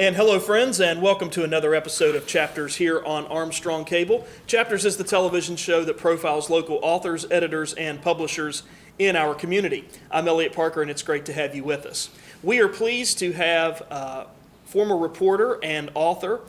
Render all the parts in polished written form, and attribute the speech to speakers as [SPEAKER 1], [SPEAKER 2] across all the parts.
[SPEAKER 1] And hello, friends, and welcome to another episode of Chapters here on Armstrong Cable. Chapters is the television show that profiles local authors, editors, and publishers in our community. I'm Eliot Parker, and it's great to have you with us. We are pleased to have former reporter and author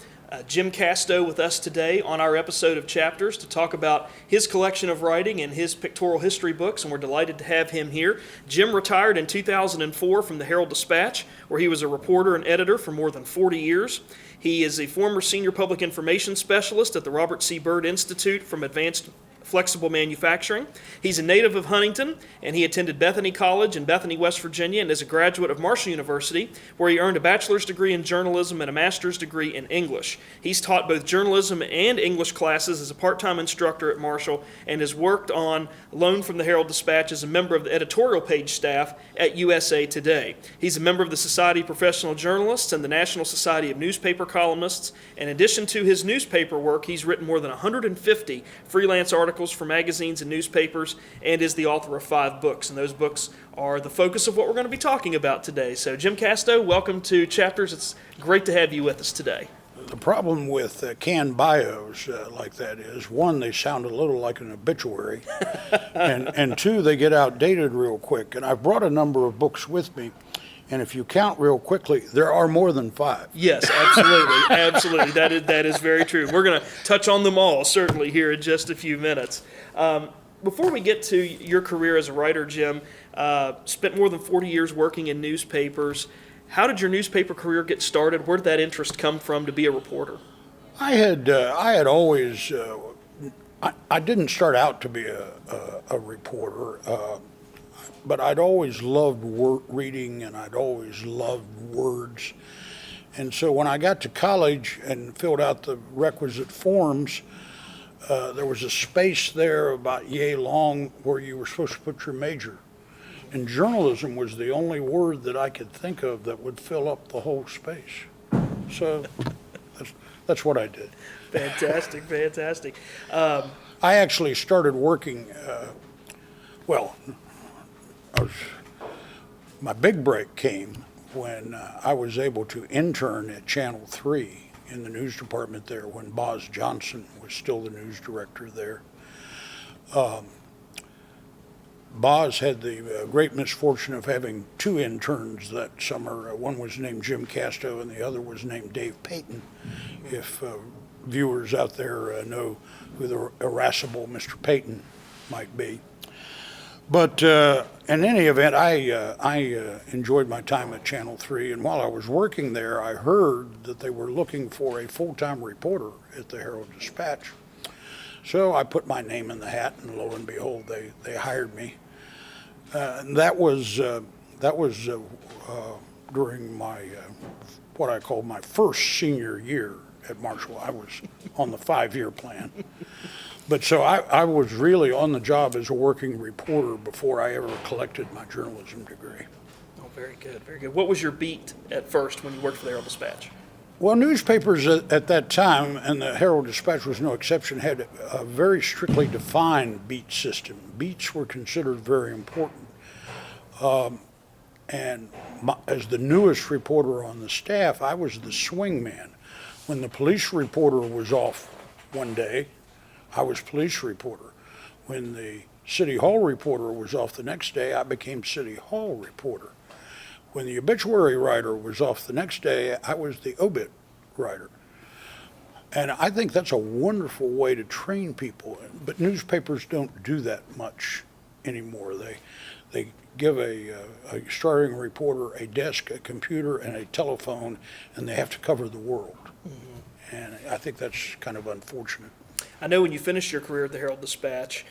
[SPEAKER 1] Jim Casto with us today on our episode of Chapters to talk about his collection of writing and his pictorial history books, and we're delighted to have him here. Jim retired in 2004 from the Herald-Dispatch, where he was a reporter and editor for more than 40 years. He is a former senior public information specialist at the Robert C. Byrd Institute for Advanced Flexible Manufacturing. He's a native of Huntington, and he attended Bethany College in Bethany, West Virginia, and is a graduate of Marshall University, where he earned a bachelor's degree in journalism and a master's degree in English. He's taught both journalism and English classes as a part-time instructor at Marshall, and has worked on loan from the Herald-Dispatch as a member of the editorial page staff at USA Today. He's a member of the Society of Professional Journalists and the National Society of Newspaper Columnists. In addition to his newspaper work, he's written more than 150 freelance articles for magazines and newspapers, and is the author of 5 books, and those books are the focus of what we're going to be talking about today. So Jim Casto, welcome to Chapters. It's great to have you with us today.
[SPEAKER 2] The problem with canned bios like that is, one, they sound a little like an obituary, and two, they get outdated real quick. And I've brought a number of books with me, and if you count real quickly, there are more than 5.
[SPEAKER 1] Yes, absolutely, absolutely. That is very true. We're going to touch on them all, certainly, here in just a few minutes. Before we get to your career as a writer, Jim, spent more than 40 years working in newspapers. How did your newspaper career get started? Where did that interest come from to be a reporter?
[SPEAKER 2] I had always, I didn't start out to be a reporter, but I'd always loved reading, and I'd always loved words. And so when I got to college and filled out the requisite forms, there was a space there about yay long where you were supposed to put your major. And journalism was the only word that I could think of that would fill up the whole space. So that's what I did.
[SPEAKER 1] Fantastic, fantastic.
[SPEAKER 2] I actually started working, my big break came when I was able to intern at Channel 3 in the news department there when Boz Johnson was still the news director there. Boz had the great misfortune of having 2 interns that summer. One was named Jim Casto and the other was named Dave Payton, if viewers out there know who the irascible Mr. Payton might be. But in any event, I enjoyed my time at Channel 3, and while I was working there, I heard that they were looking for a full-time reporter at the Herald-Dispatch. So I put my name in the hat, and lo and behold, they hired me. And that was during my what I call my first senior year at Marshall. I was on the 5-year plan. But so I was really on the job as a working reporter before I ever collected my journalism degree.
[SPEAKER 1] Oh, very good, very good. What was your beat at first when you worked for the Herald-Dispatch?
[SPEAKER 2] Well, newspapers at that time, and the Herald-Dispatch was no exception, had a very strictly defined beat system. Beats were considered very important. As the newest reporter on the staff, I was the swing man. When the police reporter was off one day, I was police reporter. When the City Hall reporter was off the next day, I became City Hall reporter. When the obituary writer was off the next day, I was the obit writer. And I think that's a wonderful way to train people. But newspapers don't do that much anymore. They give a starting reporter a desk, a computer, and a telephone, and they have to cover the world. Mm-hmm. And I think that's kind of unfortunate.
[SPEAKER 1] I know when you finished your career at the Herald-Dispatch,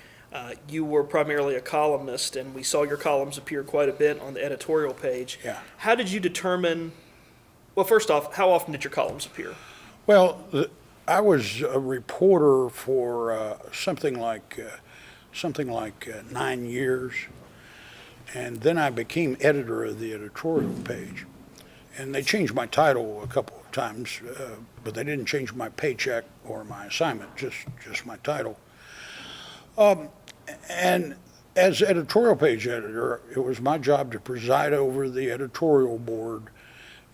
[SPEAKER 1] you were primarily a columnist, and we saw your columns appear quite a bit on the editorial page.
[SPEAKER 2] Yeah.
[SPEAKER 1] How did you determine, well, first off, how often did your columns appear?
[SPEAKER 2] Well, I was a reporter for something like 9 years, and then I became editor of the editorial page. And they changed my title a couple of times, but they didn't change my paycheck or my assignment, just my title. And as editorial page editor, it was my job to preside over the editorial board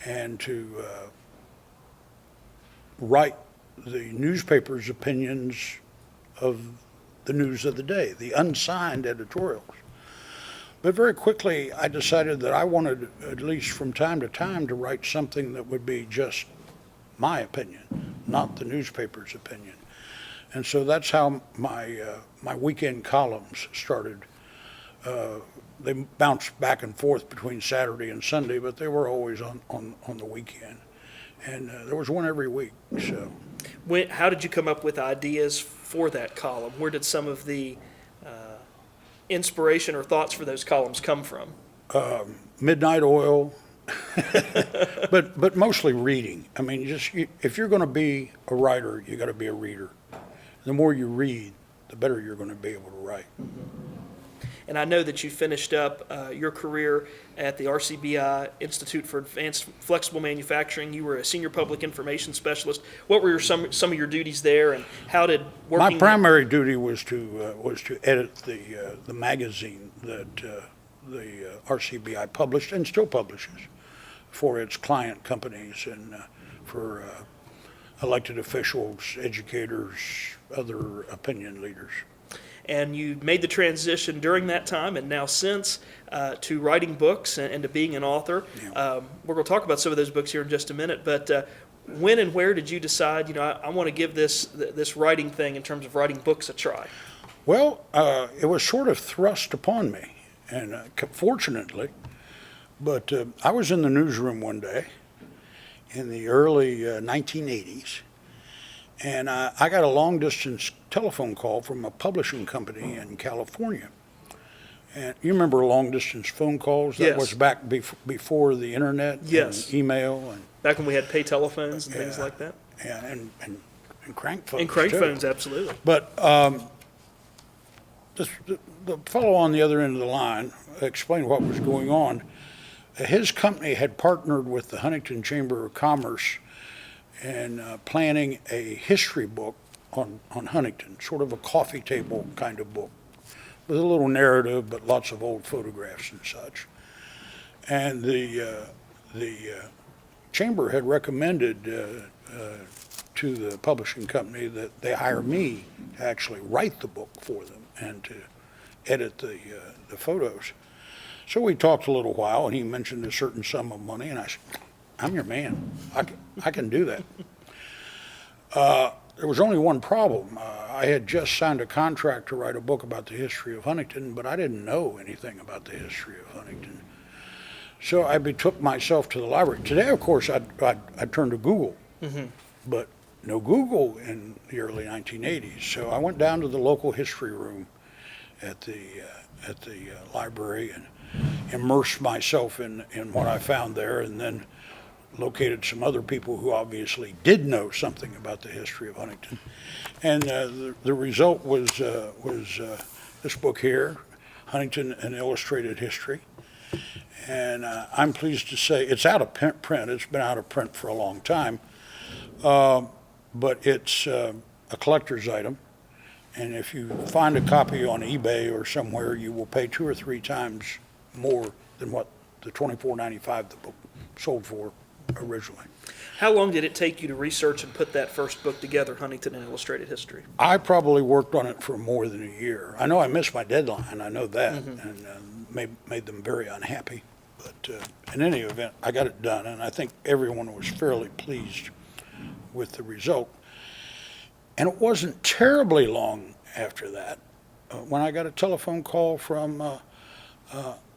[SPEAKER 2] and to write the newspaper's opinions of the news of the day, the unsigned editorials. But very quickly, I decided that I wanted, at least from time to time, to write something that would be just my opinion, not the newspaper's opinion. And so that's how my weekend columns started. They bounced back and forth between Saturday and Sunday, but they were always on the weekend. And there was one every week. So,
[SPEAKER 1] How did you come up with ideas for that column? Where did some of the inspiration or thoughts for those columns come from?
[SPEAKER 2] midnight oil, but mostly reading. I mean, if you're going to be a writer, you got to be a reader. The more you read, the better you're going to be able to write.
[SPEAKER 1] And I know that you finished up your career at the RCBI Institute for Advanced Flexible Manufacturing. You were a senior public information specialist. What were some of your duties there, and how did working?
[SPEAKER 2] My primary duty was to edit the magazine that the RCBI published and still publishes for its client companies and for elected officials, educators, other opinion leaders.
[SPEAKER 1] And you made the transition during that time and now since to writing books and to being an author.
[SPEAKER 2] Yeah.
[SPEAKER 1] We're going to talk about some of those books here in just a minute, but when and where did you decide, I want to give this writing thing in terms of writing books a try?
[SPEAKER 2] Well, it was sort of thrust upon me, and fortunately, but I was in the newsroom one day in the early 1980s, and I got a long-distance telephone call from a publishing company in California. And you remember long-distance phone calls? That
[SPEAKER 1] Yes.
[SPEAKER 2] was back before the internet
[SPEAKER 1] Yes.
[SPEAKER 2] and email. And
[SPEAKER 1] Back when we had pay telephones and things like that?
[SPEAKER 2] and crank phones,
[SPEAKER 1] And crank
[SPEAKER 2] too.
[SPEAKER 1] phones, absolutely.
[SPEAKER 2] But the fellow on the other end of the line explained what was going on. His company had partnered with the Huntington Chamber of Commerce in planning a history book on Huntington, sort of a coffee table kind of book, with a little narrative, but lots of old photographs and such. And the chamber had recommended to the publishing company that they hire me to actually write the book for them and to edit the photos. So we talked a little while, and he mentioned a certain sum of money, and I said, I'm your man. I can do that. There was only one problem. I had just signed a contract to write a book about the history of Huntington, but I didn't know anything about the history of Huntington. So I betook myself to the library. Today, of course, I'd turn to Google, but no Google in the early 1980s. So I went down to the local history room at the library and immersed myself in what I found there, and then located some other people who obviously did know something about the history of Huntington. And the result was this book here, Huntington, An Illustrated History. And I'm pleased to say it's out of print. It's been out of print for a long time. But it's a collector's item. And if you find a copy on eBay or somewhere, you will pay 2 or 3 times more than what the $24.95 the book sold for originally.
[SPEAKER 1] How long did it take you to research and put that first book together, Huntington, An Illustrated History?
[SPEAKER 2] I probably worked on it for more than a year. I know I missed my deadline, I know that, and made them very unhappy. But in any event, I got it done, and I think everyone was fairly pleased with the result. And it wasn't terribly long after that when I got a telephone call from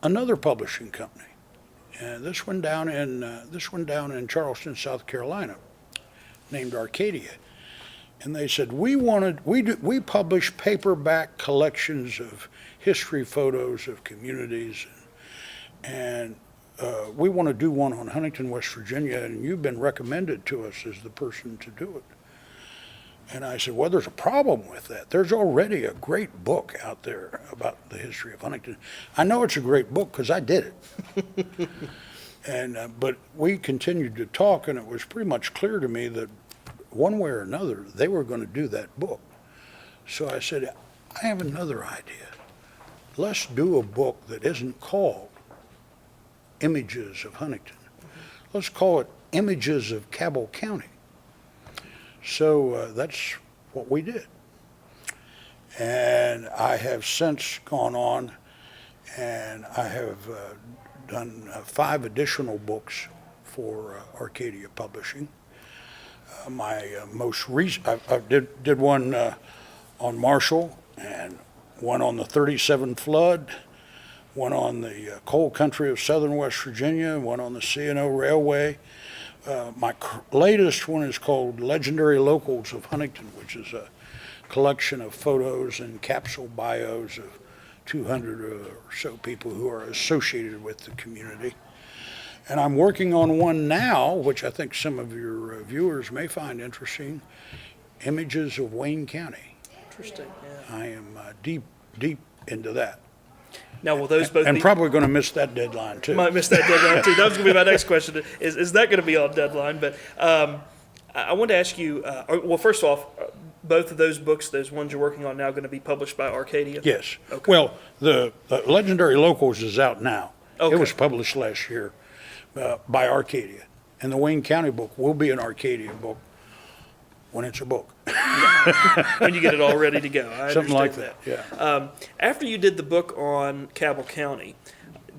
[SPEAKER 2] another publishing company. This one down in Charleston, South Carolina, named Arcadia, and they said we publish paperback collections of history photos of communities, and we want to do one on Huntington, West Virginia, and you've been recommended to us as the person to do it. And I said, well, there's a problem with that. There's already a great book out there about the history of Huntington. I know it's a great book because I did it. But we continued to talk, and it was pretty much clear to me that one way or another, they were going to do that book. So I said, I have another idea. Let's do a book that isn't called Images of Huntington. Let's call it Images of Cabell County. So that's what we did. And I have since gone on and I have done 5 additional books for Arcadia Publishing. My most recent, I did one on Marshall, and one on the 37 flood, one on the coal country of southern West Virginia, one on the C&O Railway. My latest one is called Legendary Locals of Huntington, which is a collection of photos and capsule bios of 200 or so people who are associated with the community. And I'm working on one now, which I think some of your viewers may find interesting, Images of Wayne County.
[SPEAKER 1] Interesting, yeah.
[SPEAKER 2] I am deep into that.
[SPEAKER 1] Now, will those both
[SPEAKER 2] And
[SPEAKER 1] be...
[SPEAKER 2] probably going to miss that deadline, too.
[SPEAKER 1] Might miss that deadline, too. That was going to be my next question. Is that going to be on deadline? But I wanted to ask you, well, first off, both of those books, those ones you're working on now, going to be published by Arcadia?
[SPEAKER 2] Yes.
[SPEAKER 1] Okay.
[SPEAKER 2] Well, the Legendary Locals is out now.
[SPEAKER 1] Okay.
[SPEAKER 2] It was published last year by Arcadia. And the Wayne County book will be an Arcadia book when it's a book.
[SPEAKER 1] When you get it all ready to go. I
[SPEAKER 2] Something like
[SPEAKER 1] understand
[SPEAKER 2] that, yeah.
[SPEAKER 1] After you did the book on Cabell County,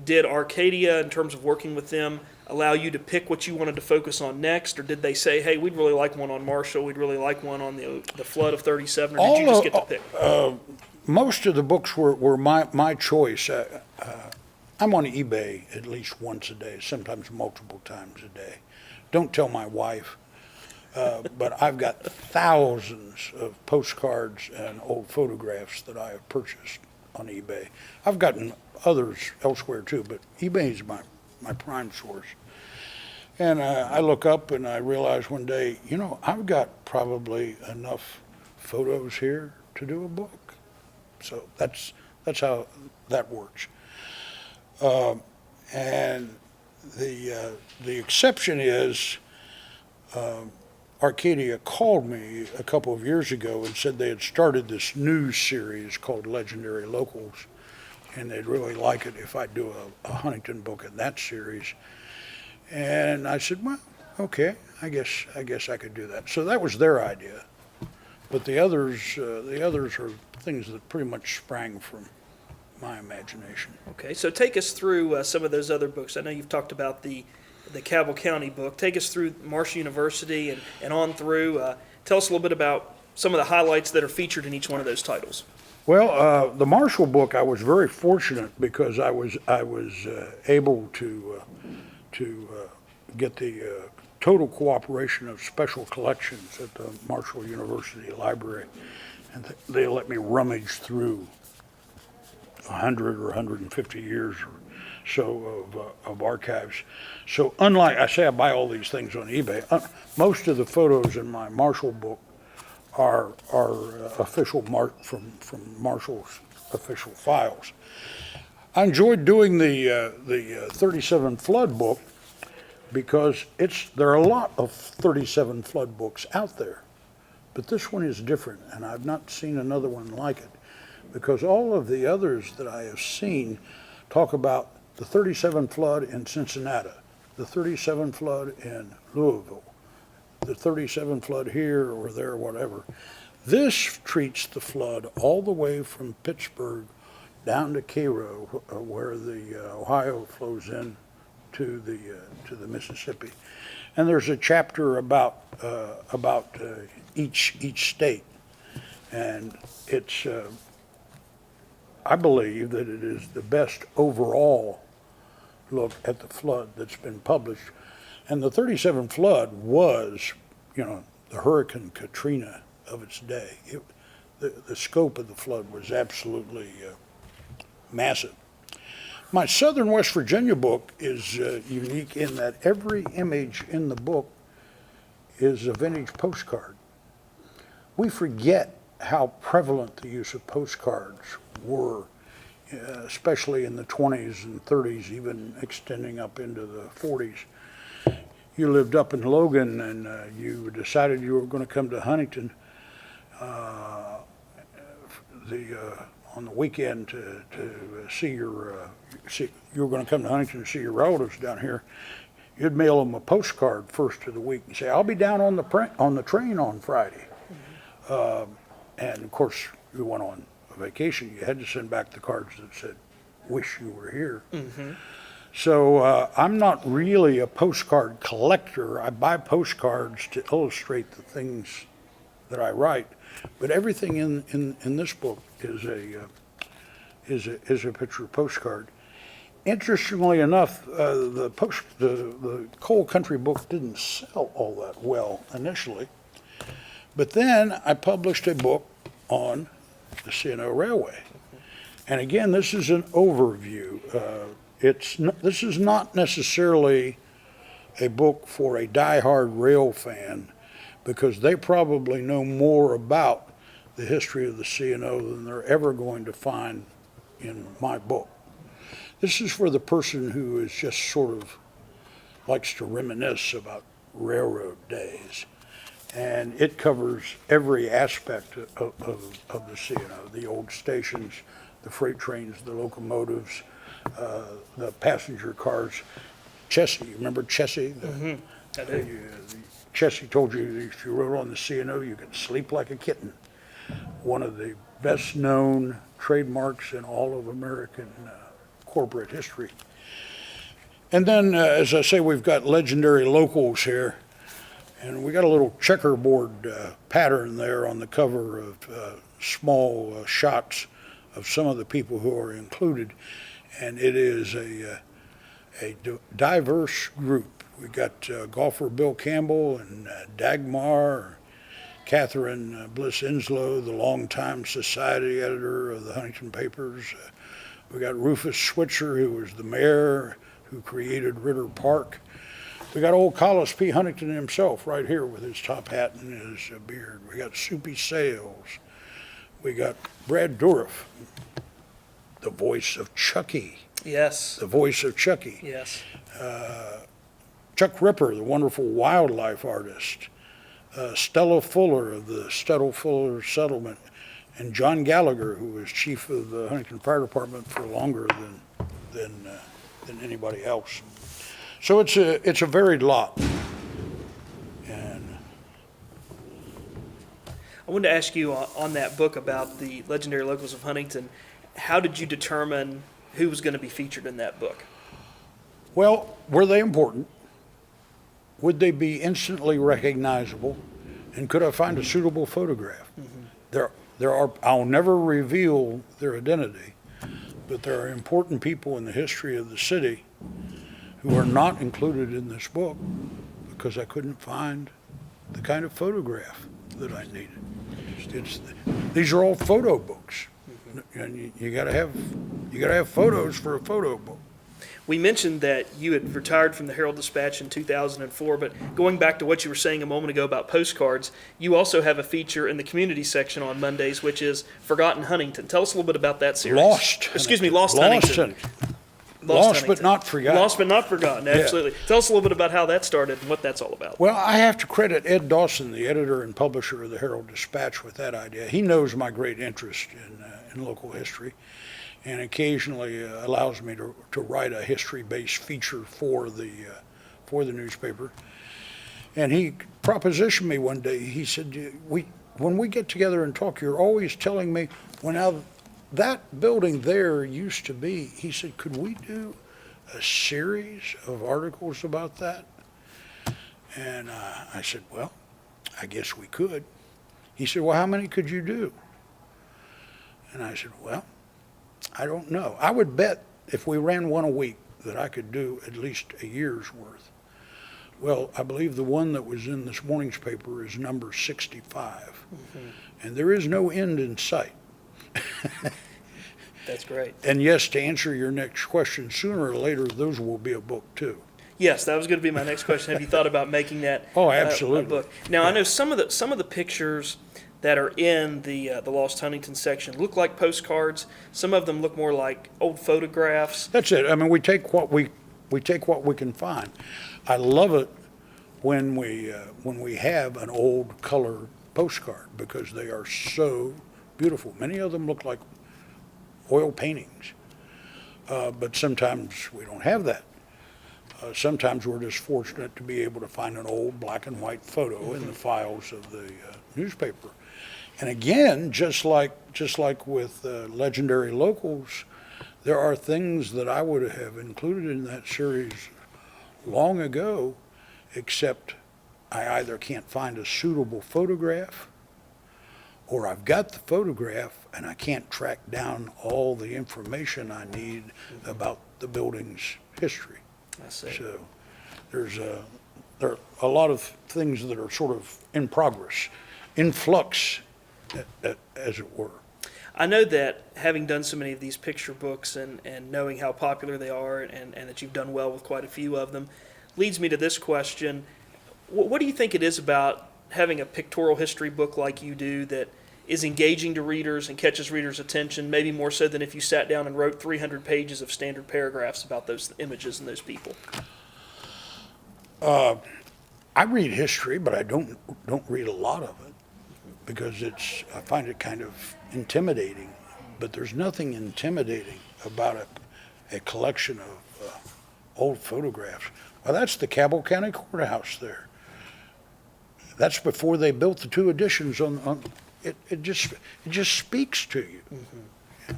[SPEAKER 1] did Arcadia, in terms of working with them, allow you to pick what you wanted to focus on next? Or did they say, hey, we'd really like one on Marshall, we'd really like one on the flood of 37, or did you just get to pick?
[SPEAKER 2] Most of the books were my choice. I'm on eBay at least once a day, sometimes multiple times a day. Don't tell my wife, but I've got thousands of postcards and old photographs that I have purchased on eBay. I've gotten others elsewhere too, but eBay is my prime source. And I look up and I realize one day, I've got probably enough photos here to do a book. So that's how that works. And the exception is Arcadia called me a couple of years ago and said they had started this news series called Legendary Locals, and they'd really like it if I do a Huntington book in that series. And I said, well, okay, I guess I could do that. So that was their idea. But the others are things that pretty much sprang from my imagination.
[SPEAKER 1] Okay, so take us through some of those other books. I know you've talked about the Cabell County book. Take us through Marshall University and on through. Tell us a little bit about some of the highlights that are featured in each one of those titles.
[SPEAKER 2] Well, the Marshall book, I was very fortunate because I was able to get the total cooperation of Special Collections at the Marshall University Library, and they let me rummage through 100 or 150 years or so of archives. So unlike, I say I buy all these things on eBay, most of the photos in my Marshall book are official from Marshall's official files. I enjoyed doing the 37 flood book because there are a lot of 37 flood books out there, but this one is different, and I've not seen another one like it, because all of the others that I have seen talk about the 37 flood in Cincinnati, the 37 flood in Louisville, the 37 flood here or there or whatever. This treats the flood all the way from Pittsburgh down to Cairo, where the Ohio flows in to the Mississippi. And there's a chapter about each state, and it's I believe that it is the best overall look at the flood that's been published. And the 37 flood was, the Hurricane Katrina of its day. The scope of the flood was absolutely massive. My Southern West Virginia book is unique in that every image in the book is a vintage postcard. We forget how prevalent the use of postcards were, especially in the 20s and 30s, even extending up into the 40s. You lived up in Logan and you decided you were going to come to Huntington on the weekend to see you were going to come to Huntington to see your relatives down here. you'd mail them a postcard first of the week and say, I'll be down on the train on Friday. And of course, you went on a vacation, you had to send back the cards that said, wish you were here. So I'm not really a postcard collector. I buy postcards to illustrate the things that I write, but everything in this book is a picture postcard. Interestingly enough, the Coal Country book didn't sell all that well initially, but then I published a book on the C&O Railway. And again, this is an overview. This is not necessarily a book for a diehard rail fan, because they probably know more about the history of the C&O than they're ever going to find in my book. This is for the person who is just sort of likes to reminisce about railroad days. And it covers every aspect of the C&O, the old stations, the freight trains, the locomotives, the passenger cars. Chessie, you remember Chessie?
[SPEAKER 1] I do.
[SPEAKER 2] Chessie told you that if you rode on the C&O, you could sleep like a kitten. One of the best known trademarks in all of American corporate history. And then, as I say, we've got legendary locals here. And we got a little checkerboard pattern there on the cover of small shots of some of the people who are included. And it is a diverse group. We got golfer Bill Campbell and Dagmar, Catherine Bliss Inslow, the longtime society editor of the Huntington Papers. We got Rufus Switzer, who was the mayor who created Ritter Park. We got old Collis P. Huntington himself right here with his top hat and his beard. We got Soupy Sales. We got Brad Dourif, the voice of Chucky.
[SPEAKER 1] Yes.
[SPEAKER 2] The voice of Chucky.
[SPEAKER 1] Yes.
[SPEAKER 2] Chuck Ripper, the wonderful wildlife artist. Stella Fuller of the Stella Fuller Settlement. And John Gallagher, who was chief of the Huntington Fire Department for longer than anybody else. So it's a varied lot. And
[SPEAKER 1] I wanted to ask you on that book about the legendary locals of Huntington, how did you determine who was going to be featured in that book?
[SPEAKER 2] well, were they important? Would they be instantly recognizable? And could I find a suitable photograph? There are, I'll never reveal their identity, but there are important people in the history of the city who are not included in this book because I couldn't find the kind of photograph that I needed. These are all photo books, and you gotta have photos for a photo book.
[SPEAKER 1] We mentioned that you had retired from the Herald Dispatch in 2004, but going back to what you were saying a moment ago about postcards, you also have a feature in the community section on Mondays, which is Forgotten Huntington. Tell us a little bit about that series.
[SPEAKER 2] Lost
[SPEAKER 1] Huntington.
[SPEAKER 2] Lost but not forgotten.
[SPEAKER 1] Lost but not forgotten, absolutely. Yeah. Tell us a little bit about how that started and what that's all about.
[SPEAKER 2] Well, I have to credit Ed Dawson, the editor and publisher of the Herald Dispatch, with that idea. He knows my great interest in local history, and occasionally allows me to write a history-based feature for the newspaper. And he propositioned me one day. He said, when we get together and talk, you're always telling me, well, now that building there used to be, he said, could we do a series of articles about that? And I said, well, I guess we could. He said, well, how many could you do? And I said, well, I don't know. I would bet if we ran one a week that I could do at least a year's worth. Well, I believe the one that was in this morning's paper is number 65. And there is no end in sight.
[SPEAKER 1] That's great.
[SPEAKER 2] And yes, to answer your next question, sooner or later, those will be a book too.
[SPEAKER 1] Yes, that was going to be my next question. Have you thought about making that
[SPEAKER 2] Oh, absolutely.
[SPEAKER 1] a book? Now, yeah. I know some of the pictures that are in the Lost Huntington section look like postcards. Some of them look more like old photographs.
[SPEAKER 2] That's it. I mean, we take what we can find. I love it when we have an old color postcard because they are so beautiful. Many of them look like oil paintings, but sometimes we don't have that. Sometimes we're just fortunate to be able to find an old black and white photo in the files of the newspaper. And again, just like with legendary locals, there are things that I would have included in that series long ago, except I either can't find a suitable photograph, or I've got the photograph and I can't track down all the information I need about the building's history.
[SPEAKER 1] I see.
[SPEAKER 2] So there are a lot of things that are sort of in progress, in flux, as it were.
[SPEAKER 1] I know that having done so many of these picture books and knowing how popular they are and that you've done well with quite a few of them, leads me to this question. What do you think it is about having a pictorial history book like you do that is engaging to readers and catches readers' attention, maybe more so than if you sat down and wrote 300 pages of standard paragraphs about those images and those people?
[SPEAKER 2] I read history, but I don't read a lot of it because I find it kind of intimidating. But there's nothing intimidating about a collection of old photographs. Well, that's the Cabell County Courthouse there. That's before they built the two additions on it just speaks to you.
[SPEAKER 1] Mm-hmm.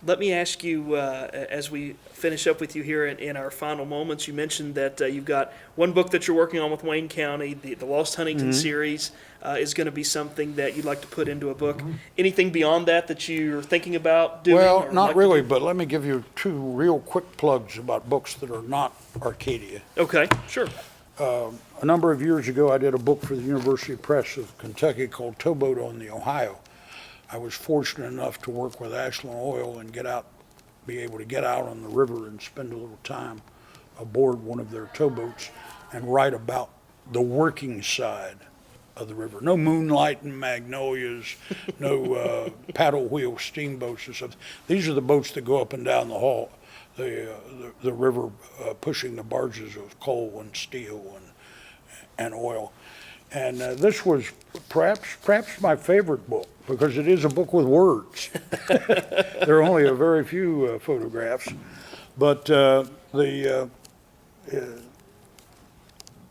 [SPEAKER 1] Let me ask you, as we finish up with you here in our final moments, you mentioned that you've got one book that you're working on with Wayne County, the Lost Huntington series is going to be something that you'd like to put into a book. Anything beyond that you're thinking about doing?
[SPEAKER 2] Well, not really, but let me give you two real quick plugs about books that are not Arcadia.
[SPEAKER 1] Okay, sure.
[SPEAKER 2] A number of years ago, I did a book for the University Press of Kentucky called Towboat on the Ohio. I was fortunate enough to work with Ashland Oil and be able to get out on the river and spend a little time aboard one of their towboats and write about the working side of the river. No moonlight and magnolias, no paddle wheel steamboats and stuff. These are the boats that go up and down the river, pushing the barges of coal and steel and oil. And this was perhaps my favorite book because it is a book with words. There are only a very few photographs, but it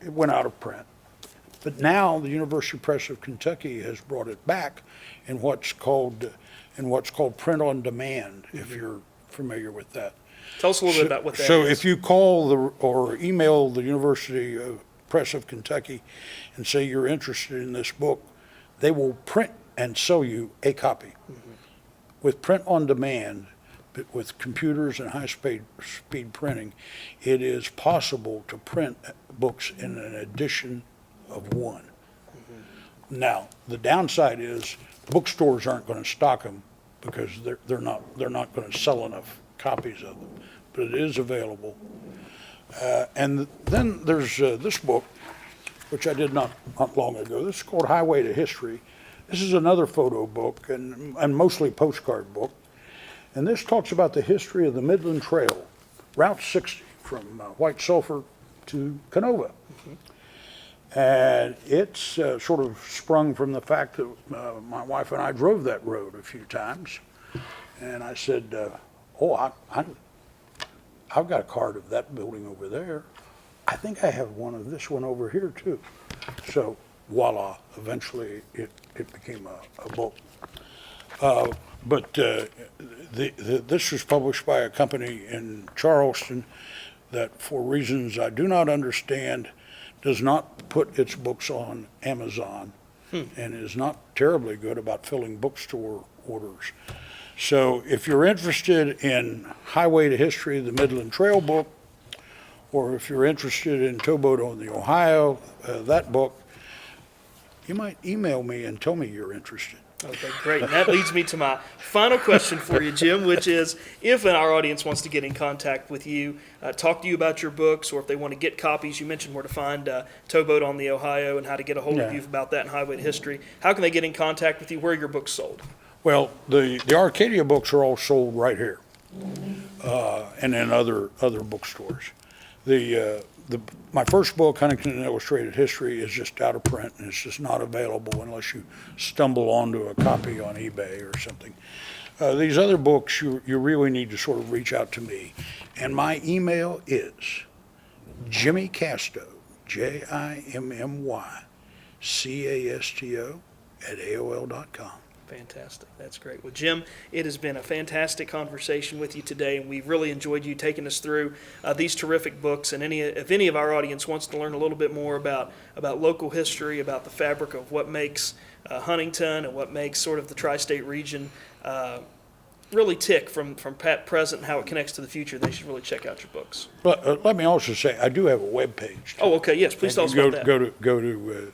[SPEAKER 2] went out of print. But now the University Press of Kentucky has brought it back in what's called print on demand, if you're familiar with that.
[SPEAKER 1] Tell us a little bit about what that is.
[SPEAKER 2] So if you call or email the University Press of Kentucky and say you're interested in this book, they will print and sell you a copy. Mm-hmm. With print on demand, but with computers and high-speed printing, it is possible to print books in an edition of one. Mm-hmm. Now, the downside is bookstores aren't going to stock them because they're not going to sell enough copies of them, but it is available. And then there's this book, which I did not long ago. This is called Highway to History. This is another photo book and mostly postcard book. And this talks about the history of the Midland Trail, Route 60 from White Sulphur to Canova. Mm-hmm. And it's sort of sprung from the fact that my wife and I drove that road a few times. And I said, I've got a card of that building over there. I think I have one of this one over here too. So voila, eventually it became a book. But this was published by a company in Charleston that, for reasons I do not understand, does not put its books on Amazon and is not terribly good about filling bookstore orders. So if you're interested in Highway to History, the Midland Trail book, or if you're interested in Towboat on the Ohio, that book, you might email me and tell me you're interested.
[SPEAKER 1] Okay, great. And that leads me to my final question for you, Jim, which is if our audience wants to get in contact with you, talk to you about your books, or if they want to get copies, you mentioned where to find Towboat on the Ohio and how to get a hold of you about that and Highway to History. How can they get in contact with you? Where are your books sold?
[SPEAKER 2] Well, the Arcadia books are all sold right here and in other bookstores. My first book, Huntington Illustrated History, is just out of print, and it's just not available unless you stumble onto a copy on eBay or something. These other books, you really need to sort of reach out to me. And my email is Jimmy Casto, JIMMYCASTO at AOL.com.
[SPEAKER 1] Fantastic. That's great. Well, Jim, it has been a fantastic conversation with you today, and we've really enjoyed you taking us through these terrific books. And if any of our audience wants to learn a little bit more about local history, about the fabric of what makes Huntington and what makes sort of the tri-state region really tick from present and how it connects to the future, they should really check out your books.
[SPEAKER 2] But let me also say, I do have a web page.
[SPEAKER 1] Oh, okay. Yes, please tell us about that.
[SPEAKER 2] Go to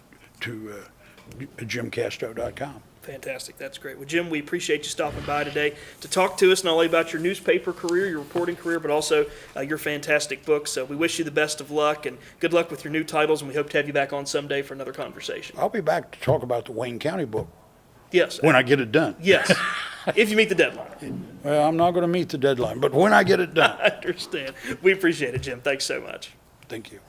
[SPEAKER 2] jimcasto.com.
[SPEAKER 1] Fantastic. That's great. Well, Jim, we appreciate you stopping by today to talk to us not only about your newspaper career, your reporting career, but also your fantastic books. So we wish you the best of luck and good luck with your new titles, and we hope to have you back on someday for another conversation.
[SPEAKER 2] I'll be back to talk about the Wayne County book
[SPEAKER 1] Yes.
[SPEAKER 2] when I get it done.
[SPEAKER 1] Yes. If you meet the deadline.
[SPEAKER 2] Well, I'm not going to meet the deadline, but when I get it done.
[SPEAKER 1] I understand. We appreciate it, Jim. Thanks so much.
[SPEAKER 2] Thank you.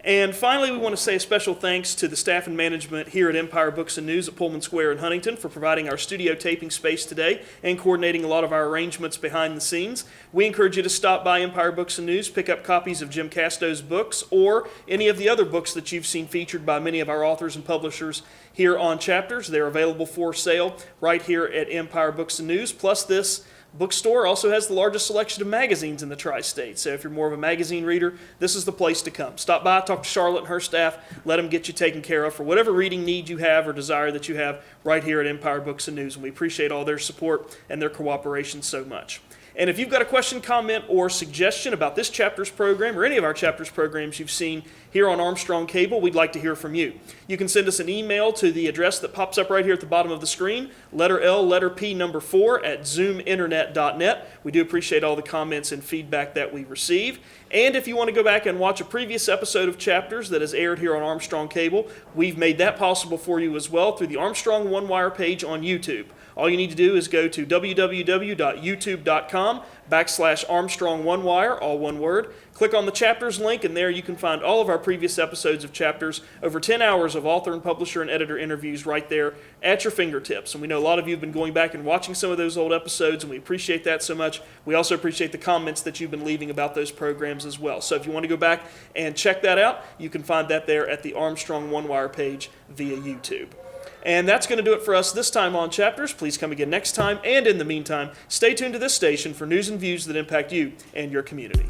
[SPEAKER 1] And finally, we want to say a special thanks to the staff and management here at Empire Books and News at Pullman Square in Huntington for providing our studio taping space today and coordinating a lot of our arrangements behind the scenes. We encourage you to stop by Empire Books and News, pick up copies of Jim Casto's books or any of the other books that you've seen featured by many of our authors and publishers here on Chapters. They're available for sale right here at Empire Books and News. Plus, this bookstore also has the largest selection of magazines in the tri-state. So if you're more of a magazine reader, this is the place to come. Stop by, talk to Charlotte and her staff, let them get you taken care of for whatever reading need you have or desire that you have right here at Empire Books and News. And we appreciate all their support and their cooperation so much. And if you've got a question, comment, or suggestion about this chapter's program or any of our chapter's programs you've seen here on Armstrong Cable, we'd like to hear from you. You can send us an email to the address that pops up right here at the bottom of the screen, letter L, letter P, number 4 at zoominternet.net. We do appreciate all the comments and feedback that we receive. And if you want to go back and watch a previous episode of Chapters that has aired here on Armstrong Cable, we've made that possible for you as well through the Armstrong One Wire page on YouTube. All you need to do is go to www.youtube.com/Armstrong One Wire, all one word. Click on the Chapters link, and there you can find all of our previous episodes of Chapters, over 10 hours of author and publisher and editor interviews right there at your fingertips. And we know a lot of you have been going back and watching some of those old episodes, and we appreciate that so much. We also appreciate the comments that you've been leaving about those programs as well. So if you want to go back and check that out, you can find that there at the Armstrong One Wire page via YouTube. And that's going to do it for us this time on Chapters. Please come again next time. And in the meantime, stay tuned to this station for news and views that impact you and your community.